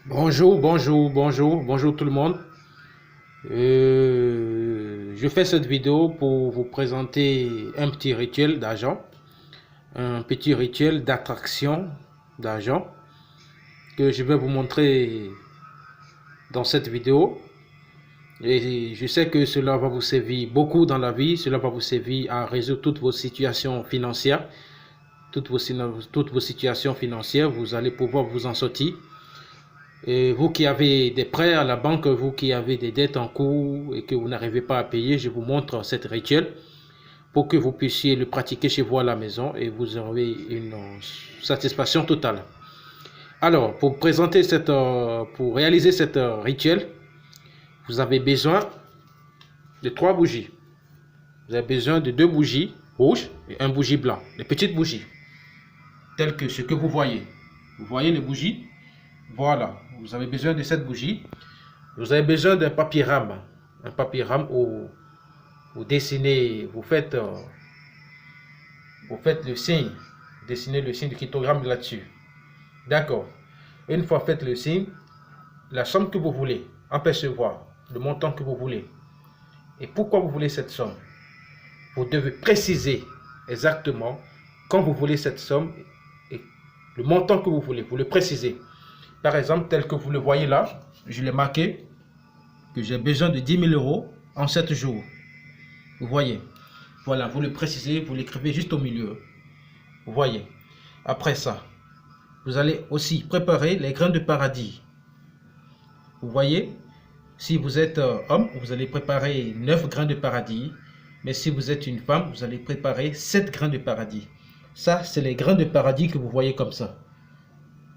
Bonjour tout le monde. Je fais cette vidéo pour vous présenter un petit rituel d'argent, un petit rituel d'attraction d'argent que je vais vous montrer dans cette vidéo. Et je sais que cela va vous servir beaucoup dans la vie, cela va vous servir à résoudre toutes vos situations financières, toutes vos situations financières, vous allez pouvoir vous en sortir. Et vous qui avez des prêts à la banque, vous qui avez des dettes en cours et que vous n'arrivez pas à payer, je vous montre cette rituel pour que vous puissiez le pratiquer chez vous à la maison et vous aurez une satisfaction totale. Alors, pour réaliser cette rituel, vous avez besoin de 3 bougies. Vous avez besoin de 2 bougies rouges et un bougie blanc, les petites bougies, telles que ce que vous voyez. Vous voyez les bougies? Voilà, vous avez besoin de cette bougie. Vous avez besoin d'un papier rame. Un papier rame où vous dessinez, vous faites le signe. Dessinez le signe de cryptogramme là-dessus. D'accord. Une fois fait le signe, la somme que vous voulez en percevoir, le montant que vous voulez. Et pourquoi vous voulez cette somme? Vous devez préciser exactement quand vous voulez cette somme et le montant que vous voulez. Vous le précisez. Par exemple, tel que vous le voyez là, je l'ai marqué que j'ai besoin de 10 000 euros en 7 jours. Vous voyez. Voilà, vous le précisez, vous l'écrivez juste au milieu. Vous voyez. Après ça, vous allez aussi préparer les grains de paradis. Vous voyez. Si vous êtes homme, vous allez préparer 9 grains de paradis. Mais si vous êtes une femme, vous allez préparer 7 grains de paradis. Ça, c'est les grains de paradis que vous voyez comme ça.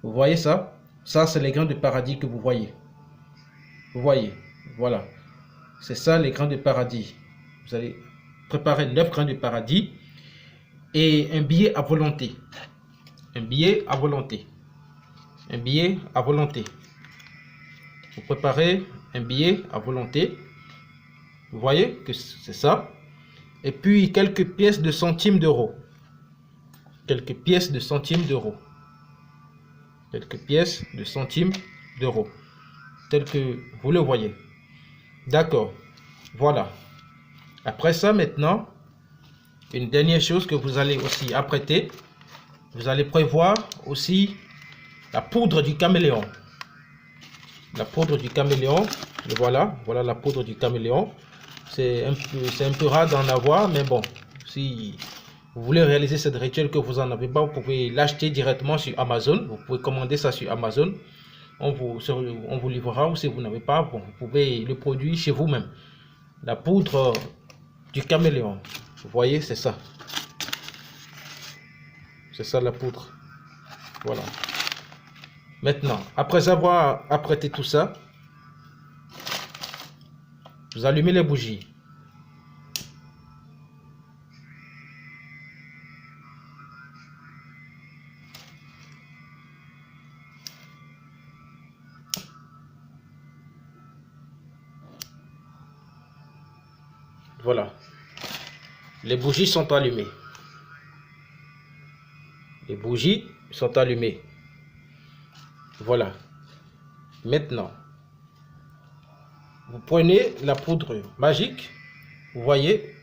Vous voyez ça? Ça, c'est les grains de paradis que vous voyez. Vous voyez, voilà. C'est ça les grains de paradis. Vous allez préparer 9 grains de paradis et un billet à volonté. Un billet à volonté. Un billet à volonté. Vous préparez un billet à volonté. Vous voyez que c'est ça. Et puis quelques pièces de centimes d'euros. Quelques pièces de centimes d'euros. Quelques pièces de centimes d'euros. Tel que vous le voyez. D'accord. Voilà. Après ça, maintenant, une dernière chose que vous allez aussi apprêter. Vous allez prévoir aussi la poudre du caméléon. La poudre du caméléon. Et voilà. Voilà la poudre du caméléon. C'est un peu rare d'en avoir. Mais bon, si vous voulez réaliser cette rituel que vous n'en avez pas, vous pouvez l'acheter directement sur Amazon. Vous pouvez commander ça sur Amazon. On vous livrera, ou si vous n'avez pas, bon, vous pouvez le produire chez vous-même. La poudre du caméléon. Vous voyez, c'est ça. C'est ça la poudre. Voilà. Maintenant, après avoir apprêté tout ça, vous allumez les bougies. Voilà. Les bougies sont allumées. Les bougies sont allumées. Voilà. Maintenant, vous prenez la poudre magique. Vous voyez,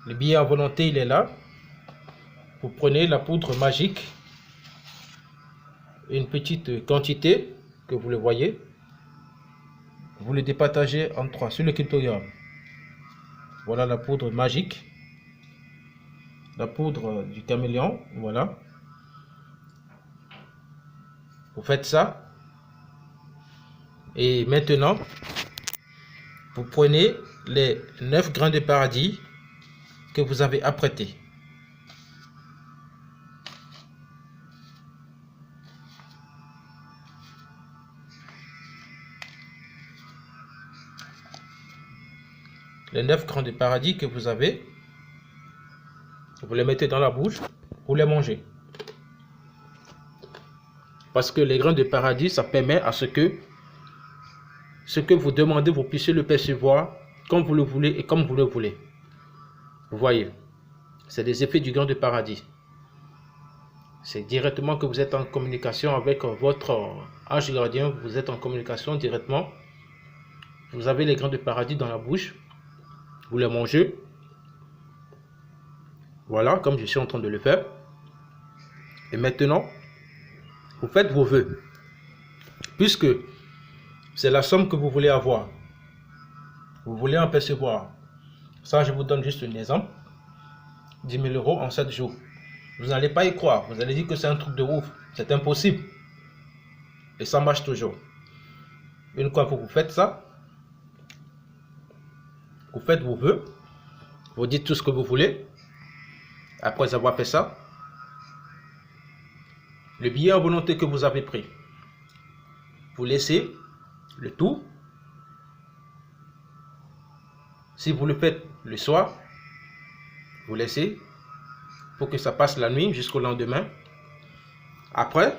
le billet à volonté, il est là. Vous prenez la poudre magique, une petite quantité, que vous le voyez. Vous le départagez en 3 sur le cryptogramme. Voilà la poudre magique. La poudre du caméléon, voilà. Vous faites ça. Et maintenant, vous prenez les 9 grains de paradis que vous avez apprêtés. Les 9 grains de paradis que vous avez, vous les mettez dans la bouche, vous les mangez. Parce que les grains de paradis, ça permet à ce que vous demandez, vous puissiez le percevoir comme vous le voulez et comme vous le voulez. Vous voyez, c'est des effets du grain de paradis. C'est directement que vous êtes en communication avec votre ange gardien. Vous êtes en communication directement. Vous avez les grains de paradis dans la bouche. Vous les mangez. Voilà, comme je suis en train de le faire. Et maintenant, vous faites vos vœux. Puisque c'est la somme que vous voulez avoir. Vous voulez en percevoir. Ça, je vous donne juste un exemple. 10 000 € en 7 jours. Vous n'allez pas y croire. Vous allez dire que c'est un truc de ouf. C'est impossible. Et ça marche toujours. Une fois que vous faites ça, vous faites vos vœux. Vous dites tout ce que vous voulez. Après avoir fait ça, le billet en volonté que vous avez pris, vous laissez le tout. Si vous le faites le soir, vous laissez pour que ça passe la nuit jusqu'au lendemain. Après,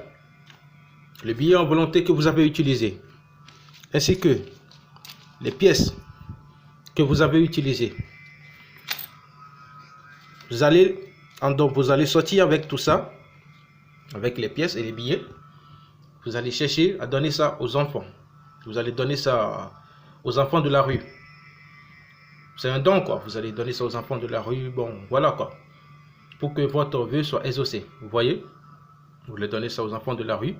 le billet en volonté que vous avez utilisé, ainsi que les pièces que vous avez utilisées, vous allez sortir avec tout ça, avec les pièces et les billets. Vous allez chercher à donner ça aux enfants. Vous allez donner ça aux enfants de la rue. C'est un don, quoi. Vous allez donner ça aux enfants de la rue. Bon, voilà, quoi. Pour que votre vœu soit exaucé. Vous voyez? Vous allez donner ça aux enfants de la rue.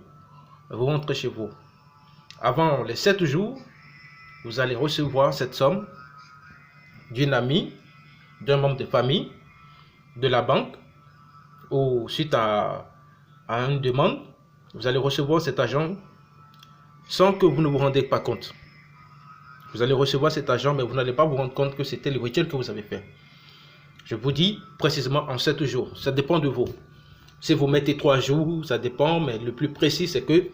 Vous rentrez chez vous. Avant les 7 jours, vous allez recevoir cette somme d'une amie, d'un membre de famille, de la banque, ou suite à une demande. Vous allez recevoir cet argent sans que vous ne vous rendez pas compte. Vous allez recevoir cet argent, mais vous n'allez pas vous rendre compte que c'était le rituel que vous avez fait. Je vous dis précisément en 7 jours. Ça dépend de vous. Si vous mettez 3 jours, ça dépend, mais le plus précis, c'est que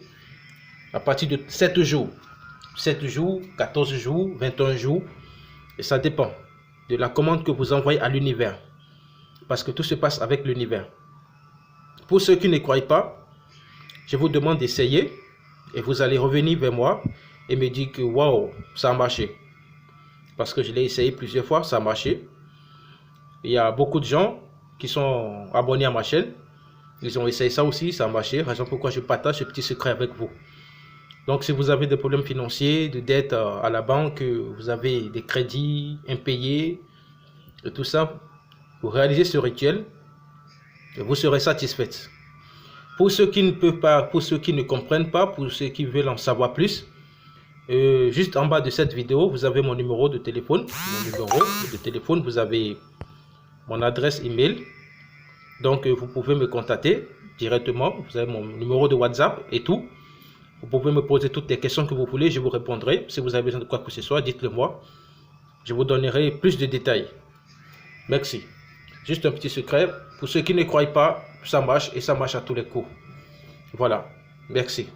à partir de 7 jours, 7 jours, 14 jours, 21 jours, et ça dépend de la commande que vous envoyez à l'univers. Parce que tout se passe avec l'univers. Pour ceux qui ne croient pas, je vous demande d'essayer et vous allez revenir vers moi et me dire que waouh, ça a marché. Parce que je l'ai essayé plusieurs fois, ça a marché. Il y a beaucoup de gens qui sont abonnés à ma chaîne. Ils ont essayé ça aussi, ça a marché. Raison pourquoi je partage ce petit secret avec vous. Donc si vous avez des problèmes financiers, de dettes à la banque, vous avez des crédits impayés, et tout ça, vous réalisez ce rituel et vous serez satisfaite. Pour ceux qui ne peuvent pas, pour ceux qui ne comprennent pas, pour ceux qui veulent en savoir plus, juste en bas de cette vidéo, vous avez mon numéro de téléphone. Vous avez mon adresse email. Donc, vous pouvez me contacter directement. Vous avez mon numéro de WhatsApp et tout. Vous pouvez me poser toutes les questions que vous voulez. Je vous répondrai. Si vous avez besoin de quoi que ce soit, dites-le moi. Je vous donnerai plus de détails. Merci. Juste un petit secret. Pour ceux qui ne croient pas, ça marche et ça marche à tous les coups. Voilà. Merci.